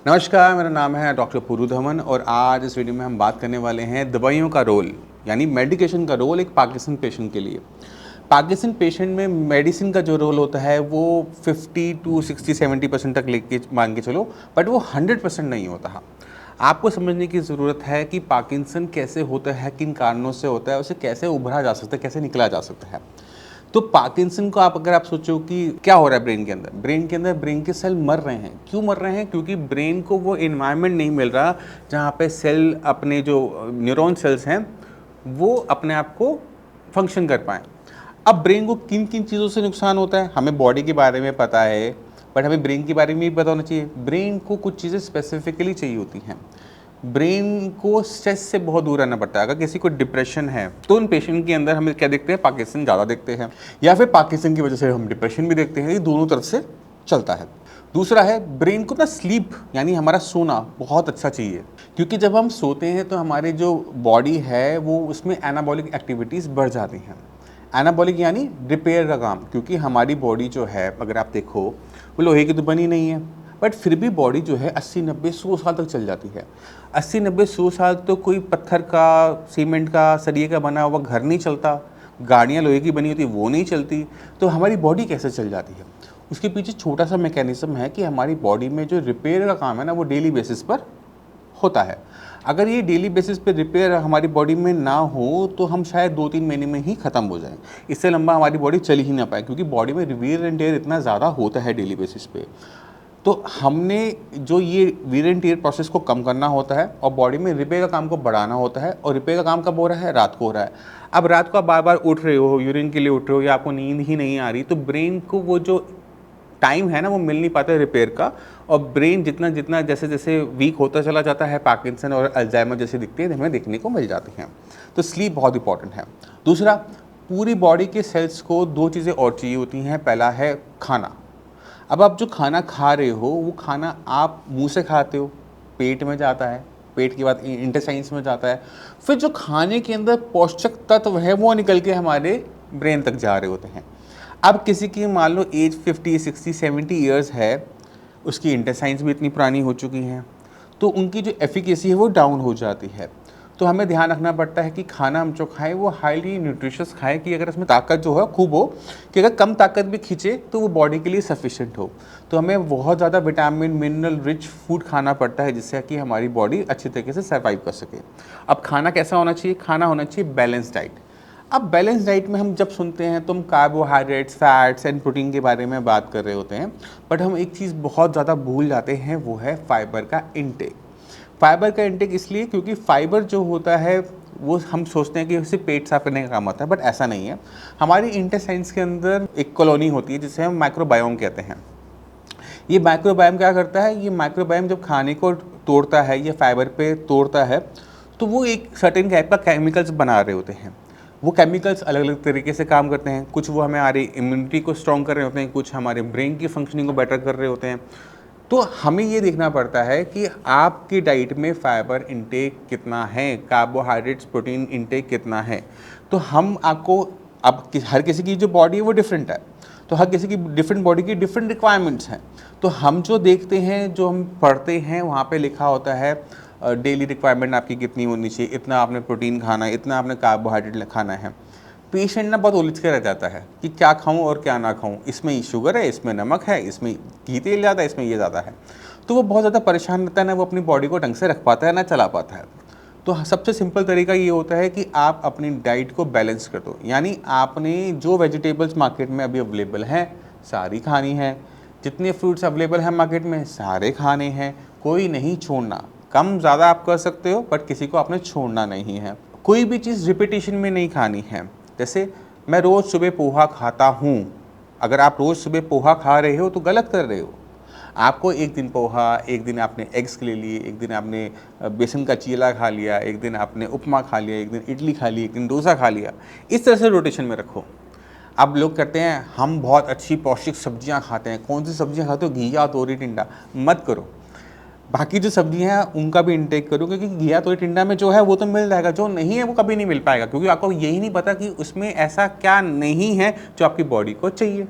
नमस्कार, मेरा नाम है डॉक्टर पुरु धवन और आज इस वीडियो में हम बात करने वाले हैं दवाइयों का रोल यानी मेडिकेशन का रोल एक पार्किंसन पेशेंट के लिए। पार्किंसन पेशेंट में मेडिसिन का जो रोल होता है वो 50 टू 60-70% तक लेके मान के चलो, बट वो 100% नहीं होता है। आपको समझने की ज़रूरत है कि पार्किंसन कैसे होता है, किन कारणों से होता है, उसे कैसे उभरा जा सकता है, कैसे निकला जा सकता है। तो पार्किंसन को अगर आप सोचो कि क्या हो रहा है ब्रेन के अंदर ब्रेन के सेल मर रहे हैं। क्यों मर रहे हैं? क्योंकि ब्रेन को वो एनवायरनमेंट नहीं मिल रहा जहाँ पे सेल अपने जो न्यूरॉन सेल्स हैं वो अपने आप को फंक्शन कर पाएँ। अब ब्रेन को किन किन चीज़ों से नुकसान होता है, हमें बॉडी के बारे में पता है, बट हमें ब्रेन के बारे में भी पता होना चाहिए। ब्रेन को कुछ चीज़ें स्पेसिफिकली चाहिए होती हैं। ब्रेन को स्ट्रेस से बहुत दूर रहना पड़ता है। अगर किसी को डिप्रेशन है तो उन पेशेंट के अंदर हमें क्या देखते हैं, पार्किंसन ज़्यादा देखते हैं, या फिर पार्किंसन की वजह से हम डिप्रेशन भी देखते हैं। ये दोनों तरफ से चलता है। दूसरा है, ब्रेन को ना स्लीप यानी हमारा सोना बहुत अच्छा चाहिए, क्योंकि जब हम सोते हैं तो हमारे जो बॉडी है वो उसमें एनाबॉलिक एक्टिविटीज़ बढ़ जाती हैं। एनाबॉलिक यानी रिपेयर का काम, क्योंकि हमारी बॉडी जो है अगर आप देखो वो लोहे की तो बनी नहीं है, बट फिर भी बॉडी जो है 80-90-100 साल तक चल जाती है। 80-90-100 साल तो कोई पत्थर का, सीमेंट का, सरिये का बना हुआ घर नहीं चलता, गाड़ियाँ लोहे की बनी होती वो नहीं चलती, तो हमारी बॉडी कैसे चल जाती है? उसके पीछे छोटा सा मैकेनिज्म है कि हमारी बॉडी में जो रिपेयर का काम है ना वो डेली बेसिस पर होता है। अगर ये डेली बेसिस पे रिपेयर हमारी बॉडी में ना हो तो हम शायद 2-3 महीने में ही ख़त्म हो जाएं। इससे लंबा हमारी बॉडी चल ही ना पाए, क्योंकि बॉडी में वियर एंड टेयर इतना ज़्यादा होता है डेली बेसिस पे। तो हमने जो ये वियर एंड टियर प्रोसेस को कम करना होता है और बॉडी में रिपेयर का काम को बढ़ाना होता है। और रिपेयर का काम कब हो रहा है? रात को हो रहा है। अब रात को आप बार बार उठ रहे हो, यूरिन के लिए उठ रहे हो, या आपको नींद ही नहीं आ रही, तो ब्रेन को वो जो टाइम है ना वो मिल नहीं पाता है रिपेयर का। और ब्रेन जितना जितना जैसे जैसे वीक होता चला जाता है, पार्किंसन और अल्जाइमर जैसे दिखते हैं हमें देखने को मिल जाती हैं। तो स्लीप बहुत इंपॉर्टेंट है। दूसरा, पूरी बॉडी के सेल्स को 2 चीज़ें और चाहिए होती हैं। पहला है खाना। अब आप जो खाना खा रहे हो वो खाना आप मुंह से खाते हो, पेट में जाता है, पेट के बाद इंटेस्टाइन्स में जाता है, फिर जो खाने के अंदर पोषक तत्व है वो निकल के हमारे ब्रेन तक जा रहे होते हैं। अब किसी की मान लो एज 50, 60, 70 ईयर्स है, उसकी इंटेस्टाइन्स भी इतनी पुरानी हो चुकी हैं, तो उनकी जो एफिकेसी है वो डाउन हो जाती है। तो हमें ध्यान रखना पड़ता है कि खाना हम जो खाएं वो हाईली न्यूट्रिशियस खाएं, कि अगर इसमें ताकत जो है खूब हो, कि अगर कम ताकत भी खींचे तो वो बॉडी के लिए सफिशिएंट हो। तो हमें बहुत ज़्यादा विटामिन मिनरल रिच फूड खाना पड़ता है जिससे कि हमारी बॉडी अच्छी तरीके से सर्वाइव कर सके। अब खाना कैसा होना चाहिए? खाना होना चाहिए बैलेंस डाइट। अब बैलेंस डाइट में हम जब सुनते हैं तो हम कार्बोहाइड्रेट्स, फैट्स एंड प्रोटीन के बारे में बात कर रहे होते हैं, बट हम एक चीज़ बहुत ज़्यादा भूल जाते हैं, वो है फाइबर का इंटेक। फाइबर का इंटेक इसलिए क्योंकि फाइबर जो होता है वो हम सोचते हैं कि उससे पेट साफ करने का काम आता है, बट ऐसा नहीं है। हमारी इंटेस्टाइन्स के अंदर एक कॉलोनी होती है जिसे हम माइक्रोबायोम कहते हैं। ये माइक्रोबायोम क्या करता है? ये माइक्रोबायोम जब खाने को तोड़ता है या फाइबर पे तोड़ता है तो वो एक सर्टेन टाइप का केमिकल्स बना रहे होते हैं। वो केमिकल्स अलग अलग तरीके से काम करते हैं। कुछ वो हमारी इम्यूनिटी को स्ट्रॉन्ग कर रहे होते हैं, कुछ हमारे ब्रेन की फंक्शनिंग को बेटर कर रहे होते हैं। तो हमें ये देखना पड़ता है कि आपकी डाइट में फाइबर इंटेक कितना है, कार्बोहाइड्रेट्स, प्रोटीन इंटेक कितना है। तो हम आपको हर किसी की जो बॉडी है वो डिफरेंट है, तो हर किसी की डिफरेंट बॉडी की डिफरेंट रिक्वायरमेंट्स हैं। तो हम जो देखते हैं, जो हम पढ़ते हैं, वहाँ पे लिखा होता है डेली रिक्वायरमेंट आपकी कितनी होनी चाहिए, इतना आपने प्रोटीन खाना है, इतना आपने कार्बोहाइड्रेट खाना है। पेशेंट ना बहुत उलझ के रह जाता है कि क्या खाऊं और क्या ना खाऊं, इसमें शुगर है, इसमें नमक है, इसमें घी तेल ज़्यादा है, इसमें ये ज़्यादा है। तो वो बहुत ज़्यादा परेशान रहता है, ना वो अपनी बॉडी को ढंग से रख पाता है, ना चला पाता है। तो सबसे सिंपल तरीका ये होता है कि आप अपनी डाइट को बैलेंस कर दो, यानी आपने जो वेजिटेबल्स मार्केट में अभी अवेलेबल हैं सारी खानी है, जितने फ्रूट्स अवेलेबल हैं मार्केट में सारे खाने हैं, कोई नहीं छोड़ना। कम ज़्यादा आप कर सकते हो, बट किसी को आपने छोड़ना नहीं है। कोई भी चीज़ रिपीटेशन में नहीं खानी है। जैसे मैं रोज़ सुबह पोहा खाता हूँ, अगर आप रोज़ सुबह पोहा खा रहे हो तो गलत कर रहे हो। आपको एक दिन पोहा, एक दिन आपने एग्स ले लिए, एक दिन आपने बेसन का चीला खा लिया, एक दिन आपने उपमा खा लिया, एक दिन इडली खा ली, एक दिन डोसा खा लिया, इस तरह से रोटेशन में रखो। अब लोग कहते हैं हम बहुत अच्छी पौष्टिक सब्जियां खाते हैं। कौन सी सब्जियां खाते हो? घिया, तोरी, टिंडा। मत करो। बाकी जो सब्जियां हैं उनका भी इंटेक करो, क्योंकि घिया, तोरी, टिंडा में जो है वो तो मिल जाएगा, जो नहीं है वो कभी नहीं मिल पाएगा, क्योंकि आपको यही नहीं पता कि उसमें ऐसा क्या नहीं है जो आपकी बॉडी को चाहिए।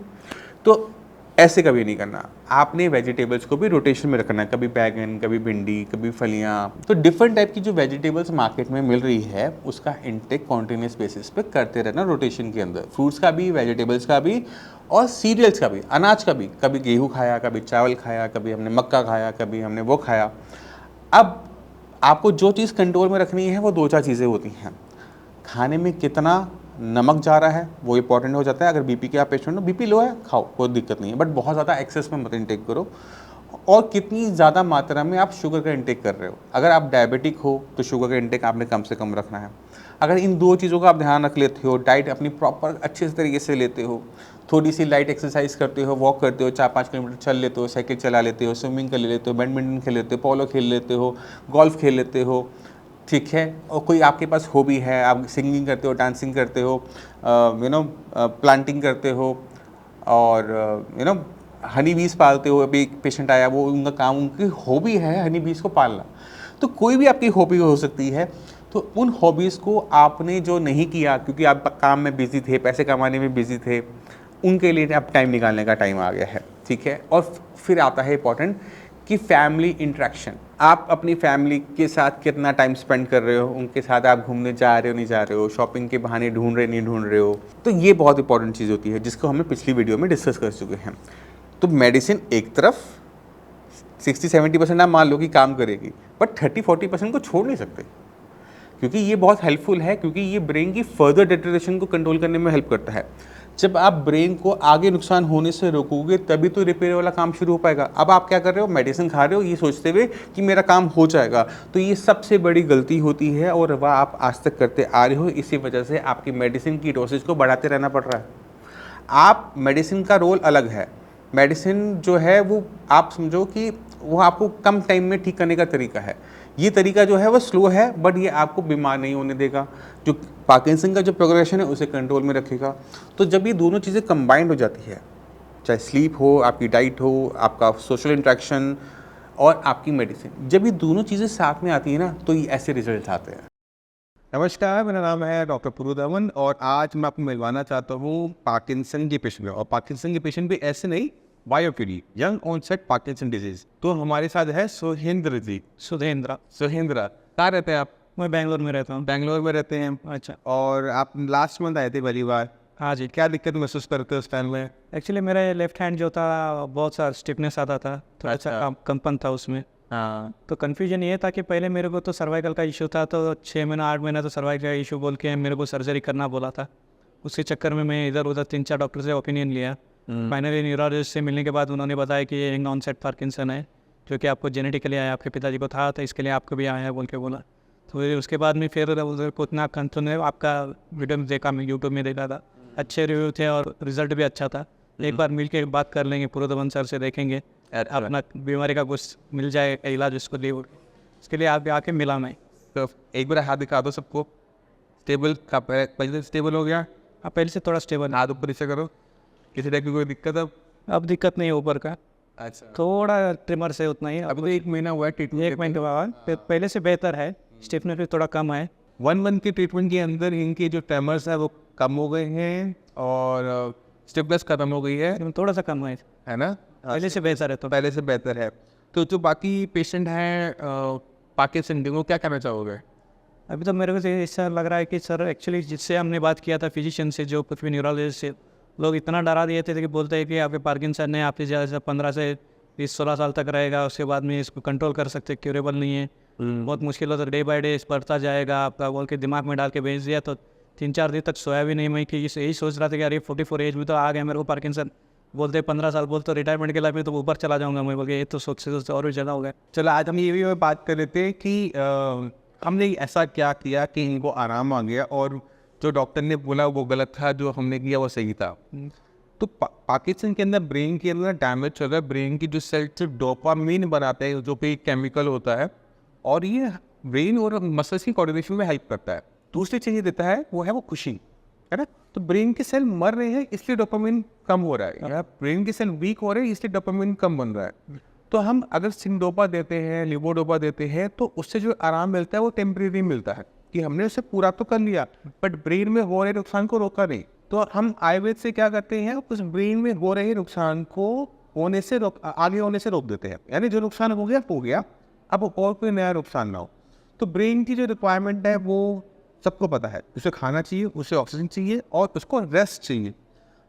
तो ऐसे कभी नहीं करना। आपने वेजिटेबल्स को भी रोटेशन में रखना है, कभी बैगन, कभी भिंडी, कभी फलियाँ। तो डिफरेंट टाइप की जो वेजिटेबल्स मार्केट में मिल रही है उसका इंटेक कॉन्टिन्यूस बेसिस पे करते रहना रोटेशन के अंदर, फ्रूट्स का भी, वेजिटेबल्स का भी और सीरियल्स का भी, अनाज का भी। कभी गेहूँ खाया, कभी चावल खाया, कभी हमने मक्का खाया, कभी हमने वो खाया। अब आपको जो चीज़ कंट्रोल में रखनी है वो 2-4 चीज़ें होती हैं। खाने में कितना नमक जा रहा है वो इंपॉर्टेंट हो जाता है। अगर बीपी के आप पेशेंट हो, बीपी लो है खाओ, कोई दिक्कत नहीं है, बट बहुत ज़्यादा एक्सेस में मत इंटेक करो। और कितनी ज़्यादा मात्रा में आप शुगर का इंटेक कर रहे हो। अगर आप डायबिटिक हो तो शुगर का इंटेक आपने कम से कम रखना है। अगर इन 2 चीज़ों का आप ध्यान रख लेते हो, डाइट अपनी प्रॉपर अच्छे तरीके से लेते हो, थोड़ी सी लाइट एक्सरसाइज करते हो, वॉक करते हो, 4-5 किलोमीटर चल लेते हो, साइकिल चला लेते हो, स्विमिंग कर लेते हो, बैडमिंटन खेल लेते हो, पोलो खेल लेते हो, गोल्फ खेल लेते हो, ठीक है, और कोई आपके पास हॉबी है, आप सिंगिंग करते हो, डांसिंग करते हो, प्लांटिंग करते हो, और हनी बीज पालते हो। अभी एक पेशेंट आया, वो उनका काम, उनकी हॉबी है हनी बीज को पालना। तो कोई भी आपकी हॉबी हो सकती है। तो उन हॉबीज़ को आपने जो नहीं किया क्योंकि आप काम में बिजी थे, पैसे कमाने में बिजी थे, उनके लिए अब टाइम निकालने का टाइम आ गया है, ठीक है। और फिर आता है इंपॉर्टेंट कि फैमिली इंटरेक्शन। आप अपनी फैमिली के साथ कितना टाइम स्पेंड कर रहे हो, उनके साथ आप घूमने जा रहे हो नहीं जा रहे हो, शॉपिंग के बहाने ढूंढ रहे नहीं ढूंढ रहे हो। तो ये बहुत इंपॉर्टेंट चीज़ होती है जिसको हमने पिछली वीडियो में डिस्कस कर चुके हैं। तो मेडिसिन एक तरफ 60-70% आप मान लो कि काम करेगी, बट 30-40% को छोड़ नहीं सकते, क्योंकि ये बहुत हेल्पफुल है, क्योंकि ये ब्रेन की फर्दर डिटेरियोरेशन को कंट्रोल करने में हेल्प करता है। जब आप ब्रेन को आगे नुकसान होने से रोकोगे तभी तो रिपेयर वाला काम शुरू हो पाएगा। अब आप क्या कर रहे हो, मेडिसिन खा रहे हो ये सोचते हुए कि मेरा काम हो जाएगा, तो ये सबसे बड़ी गलती होती है और वह आप आज तक करते आ रहे हो। इसी वजह से आपकी मेडिसिन की डोसेज को बढ़ाते रहना पड़ रहा है। आप मेडिसिन का रोल अलग है। मेडिसिन जो है वो आप समझो कि वो आपको कम टाइम में ठीक करने का तरीका है। ये तरीका जो है वो स्लो है, बट ये आपको बीमार नहीं होने देगा। जो पार्किंसन का जो प्रोग्रेशन है उसे कंट्रोल में रखेगा। तो जब ये दोनों चीज़ें कंबाइंड हो जाती है, चाहे स्लीप हो, आपकी डाइट हो, आपका सोशल इंट्रैक्शन और आपकी मेडिसिन, जब ये दोनों चीज़ें साथ में आती है ना, तो ये ऐसे रिजल्ट आते हैं। नमस्कार, मेरा नाम है डॉक्टर पुरुधवन और आज मैं आपको मिलवाना चाहता हूँ पार्किंसन के पेशेंट में। और पार्किंसन के पेशेंट भी ऐसे नहीं, बायोक्यूरी, यंग ऑनसेट पार्किंसन डिजीज। तो हमारे साथ है सुहेंद्र जी। सुहेंद्र कहाँ रहते हैं आप? मैं बेंगलोर में रहता हूँ। बेंगलोर में रहते हैं। अच्छा। और आप लास्ट मंथ आए थे पहली बार। हाँ जी। क्या दिक्कत महसूस करते हो उस टाइम में? एक्चुअली मेरा लेफ्ट हैंड जो था बहुत सा स्टिफनेस आता था, थोड़ा सा कंपन था उसमें। हाँ। तो कन्फ्यूजन ये था कि पहले मेरे को तो सर्वाइकल का इशू था, तो 6 महीना 8 महीना तो सर्वाइकल का इशू बोल के मेरे को सर्जरी करना बोला था। उसके चक्कर में मैं इधर उधर 3-4 डॉक्टर से ओपिनियन लिया। फाइनली न्यूरोलॉजिस्ट से मिलने के बाद उन्होंने बताया कि ये यंग ऑनसेट पार्किंसन है, जो कि आपको जेनेटिकली आया, आपके पिताजी को था, तो इसके लिए आपको भी आया है बोल के बोला। तो उसके बाद में फिर उधर को उतना कंसर्न, आपका वीडियो में देखा, मैं यूट्यूब में देखा था, अच्छे रिव्यू थे और रिजल्ट भी अच्छा था। एक बार मिल के बात कर लेंगे, पुरुधवन सर से देखेंगे अपना बीमारी का कुछ मिल जाए इलाज उसको लिए, इसके लिए आप आके मिला मैं। तो एक बार हाथ दिखा दो सबको। स्टेबल का पहले स्टेबल हो गया? हाँ, पहले से थोड़ा स्टेबल। हाथ ऊपर से करो। किसी टाइप की कोई दिक्कत? अब दिक्कत नहीं है ऊपर का। अच्छा। थोड़ा ट्रिमर से उतना ही। अभी तो 1 महीना हुआ है ट्रीटमेंट। 1 महीने के बाद पहले से बेहतर है, स्टिफनेस भी थोड़ा कम है। 1 मंथ के ट्रीटमेंट के अंदर इनके जो ट्रेमर्स है वो कम हो गए हैं और स्टिफनेस खत्म हो गई है थोड़ा सा कम है ना? पहले से बेहतर है। तो पहले से बेहतर है। तो जो बाकी पेशेंट हैं पार्किंसन के, वो क्या कहना चाहोगे? अभी तो मेरे को तो ऐसा लग रहा है कि सर एक्चुअली जिससे हमने बात किया था फिजिशियन से, जो कुछ भी न्यूरोलॉजिस्ट से, लोग इतना डरा दिए थे कि बोलते हैं कि आपके पार्किंसन है, आपके जैसे 15 से 20-16 साल तक रहेगा, उसके बाद में इसको कंट्रोल कर सकते, क्यूरेबल नहीं है, बहुत मुश्किल होता, डे बाय डे बढ़ता जाएगा आपका बोल के दिमाग में डाल के भेज दिया। तो 3-4 दिन तक सोया भी नहीं मैं, कि यही सोच रहा था कि अरे 44 एज में तो आ गया मेरे को पार्किंसन, बोलते 15 साल बोलते रिटायरमेंट के लाइफ में तो ऊपर चला जाऊंगा मैं, बोल के ये तो सोचते और भी ज़्यादा हो गया। चलो आज हम ये भी बात कर रहे थे कि हमने ऐसा क्या किया कि इनको आराम आ गया और जो डॉक्टर ने बोला वो गलत था, जो हमने किया वो सही था। तो पार्किंसन के अंदर ब्रेन के अंदर डैमेज चल रहा है। ब्रेन की जो सेल सिर्फ डोपामीन बनाते हैं, जो कि केमिकल होता है, और ये ब्रेन और मसल्स की कोऑर्डिनेशन में हेल्प करता है। दूसरी चीज़ ये देता है वो है वो खुशी, है ना? तो ब्रेन के सेल मर रहे हैं इसलिए डोपामीन कम हो रहा है, या ब्रेन के सेल वीक हो रहे हैं इसलिए डोपामीन कम बन रहा है। तो हम अगर सिंडोपा देते हैं, लिवोडोपा देते हैं, तो उससे जो आराम मिलता है वो टेम्परेरी मिलता है कि हमने उसे पूरा तो कर लिया, बट ब्रेन में हो रहे नुकसान को रोका नहीं। तो हम आयुर्वेद से क्या करते हैं, उस ब्रेन में हो रहे नुकसान को आगे होने से रोक देते हैं। यानी जो नुकसान हो गया, अब और कोई नया नुकसान ना हो। तो ब्रेन की जो रिक्वायरमेंट है वो सबको पता है, उसे खाना चाहिए, उसे ऑक्सीजन चाहिए और उसको रेस्ट चाहिए।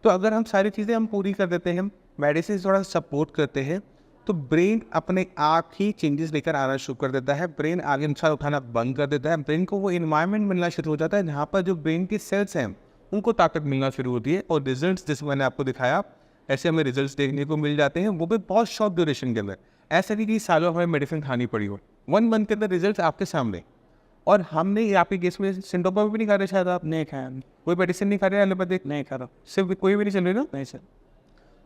तो अगर हम सारी चीज़ें हम पूरी कर देते हैं, मेडिसिन थोड़ा सपोर्ट करते हैं, तो ब्रेन अपने आप ही चेंजेस लेकर आना शुरू कर देता है। ब्रेन आगे नुकसान उठाना बंद कर देता है। ब्रेन को वो इन्वायरमेंट मिलना शुरू हो जाता है जहाँ पर जो ब्रेन की सेल्स हैं उनको ताकत मिलना शुरू होती है। और रिजल्ट्स जैसे मैंने आपको दिखाया, ऐसे हमें रिजल्ट्स देखने को मिल जाते हैं, वो भी बहुत शॉर्ट ड्यूरेशन के अंदर। ऐसा नहीं कि सालों हमें मेडिसिन खानी पड़ी हो, 1 मंथ के अंदर रिजल्ट आपके सामने। और हमने आपके केस में सिंटोपा भी नहीं खा रहे, शायद आप नहीं खाया, कोई मेडिसिन नहीं खा रहे एलोपैथिक, नहीं खा रहा, सिर्फ कोई भी नहीं चल रही ना, नहीं सर।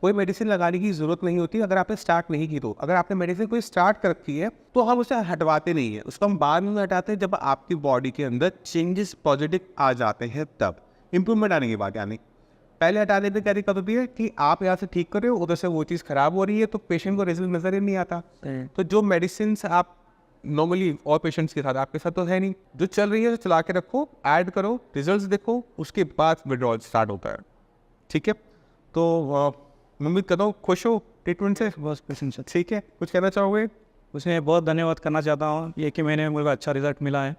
कोई मेडिसिन लगाने की जरूरत नहीं होती अगर आपने स्टार्ट नहीं की। तो अगर आपने मेडिसिन कोई स्टार्ट कर रखी है तो हम उसे हटवाते नहीं है, उसको हम बाद में हटाते हैं जब आपकी बॉडी के अंदर चेंजेस पॉजिटिव आ जाते हैं, तब इंप्रूवमेंट आने की बात। यानी पहले हटाने में क्या दिक्कत होती है कि आप यहाँ से ठीक कर रहे हो, उधर से वो चीज़ खराब हो रही है, तो पेशेंट को रिजल्ट नजर ही नहीं आता। तो जो मेडिसिन आप नॉर्मली और पेशेंट्स के साथ, आपके साथ तो है नहीं, जो चल रही है तो चला के रखो, ऐड करो, रिजल्ट्स देखो, उसके बाद विड्रॉल स्टार्ट होता है। ठीक है, तो मैं उम्मीद करता हूँ खुश हो ट्रीटमेंट से। बस पेशेंट से ठीक है, कुछ कहना चाहोगे? उसमें बहुत धन्यवाद करना चाहता हूँ, ये कि मेरे को अच्छा रिजल्ट मिला है।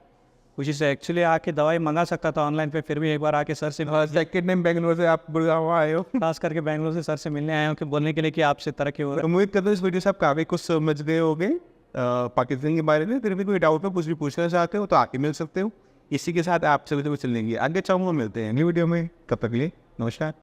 उसी से एक्चुअली आके दवाई मंगा सकता था ऑनलाइन पे, फिर भी एक बार आके सर से, सेकंड टाइम बेंगलोर से आप गुड़गांव आए हो, खास करके बेंगलोर से सर से मिलने आया हूँ कि बोलने के लिए कि आपसे तरक्की हो रहा उम्मीद करता हूँ इस वीडियो से आप काफ़ी कुछ समझ गए होंगे पाकिस्तान के बारे में। फिर भी कोई डाउट में कुछ भी पूछना चाहते हो तो आके मिल सकते हो। इसी के साथ आप सभी चल लेंगे आगे, चाहूँगा मिलते हैं अगली वीडियो में। कब तक के लिए नमस्कार।